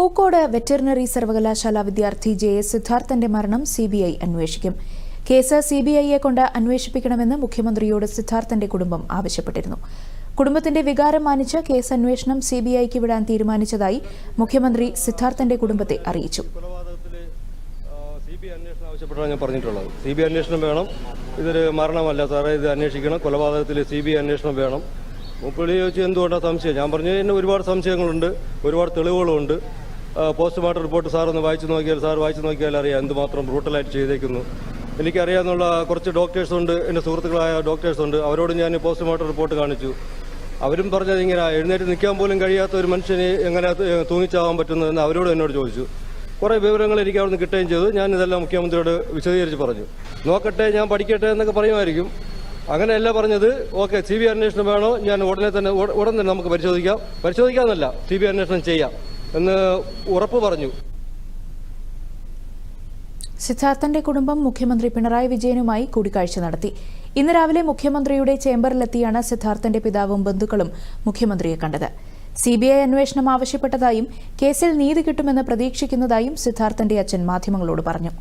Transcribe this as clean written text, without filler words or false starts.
Pookode veterinary സർവകലാശാല വിദ്യാർത്ഥി JS സിദ്ധാർത്ഥന്റെ മരണം CBI അന്വേഷിക്കും. കേസ് CBIയെ കൊണ്ട് അന്വേഷിപ്പിക്കണമെന്ന് മുഖ്യമന്ത്രിയോട് സിദ്ധാർത്ഥന്റെ കുടുംബം ആവശ്യപ്പെട്ടിരുന്നു. കുടുംബത്തിന്റെ വികാരം മാനിച്ച് കേസ് അന്വേഷണം CBIക്ക് വിടാൻ തീരുമാനിച്ചതായി മുഖ്യമന്ത്രി സിദ്ധാർത്ഥന്റെ കുടുംബത്തെ അറിയിച്ചു. CBI അന്വേഷണം വേണം. ഇതൊരു മരണമല്ല സാറേ, ഇത് അന്വേഷിക്കണം. കൊലപാതകത്തിൽ CBI അന്വേഷണം വേണം. പുള്ളി ചോദിച്ചു എന്തുകൊണ്ടാണ് സംശയം. ഞാൻ പറഞ്ഞു എന്നെ ഒരുപാട് സംശയങ്ങളുണ്ട്, ഒരുപാട് തെളിവുകളുണ്ട്. പോസ്റ്റ്മോർട്ടം റിപ്പോർട്ട് സാറൊന്ന് വായിച്ചു നോക്കിയാൽ അറിയാം എന്തുമാത്രം ബ്രൂട്ടലായിട്ട് ചെയ്തേക്കുന്നു. എനിക്കറിയാവുന്ന കുറച്ച് ഡോക്ടേഴ്സുണ്ട്, എൻ്റെ സുഹൃത്തുക്കളായ ഡോക്ടേഴ്സുണ്ട്. അവരോട് ഞാൻ പോസ്റ്റ്മോർട്ടം റിപ്പോർട്ട് കാണിച്ചു. അവരും പറഞ്ഞത് ഇങ്ങനെ എഴുന്നേറ്റ് നിൽക്കാൻ പോലും കഴിയാത്ത ഒരു മനുഷ്യന് എങ്ങനെ തൂങ്ങിച്ചാവാൻ പറ്റുന്നതെന്ന് അവരോട് എന്നോട് ചോദിച്ചു. കുറേ വിവരങ്ങൾ എനിക്ക് അവിടുന്ന് കിട്ടുകയും ചെയ്തു. ഞാൻ ഇതെല്ലാം മുഖ്യമന്ത്രിയോട് വിശദീകരിച്ച് പറഞ്ഞു. നോക്കട്ടെ, ഞാൻ പഠിക്കട്ടെ എന്നൊക്കെ പറയുമായിരിക്കും. അങ്ങനെയല്ല പറഞ്ഞത്. ഓക്കെ, CBI അന്വേഷണം വേണോ, ഞാൻ ഉടൻ തന്നെ നമുക്ക് പരിശോധിക്കാമെന്നല്ല, CBI അന്വേഷണം ചെയ്യാം എന്ന് ഉറപ്പ് പറഞ്ഞു. സിദ്ധാർത്ഥന്റെ കുടുംബം മുഖ്യമന്ത്രി പിണറായി വിജയനുമായി കൂടിക്കാഴ്ച നടത്തി. ഇന്ന് രാവിലെ മുഖ്യമന്ത്രിയുടെ ചേംബറിലെത്തിയാണ് സിദ്ധാർത്ഥന്റെ പിതാവും ബന്ധുക്കളും മുഖ്യമന്ത്രിയെ കണ്ടത്. CBI അന്വേഷണം ആവശ്യപ്പെട്ടതായും കേസിൽ നീതി കിട്ടുമെന്ന് പ്രതീക്ഷിക്കുന്നതായും സിദ്ധാർത്ഥന്റെ അച്ഛൻ മാധ്യമങ്ങളോട് പറഞ്ഞു.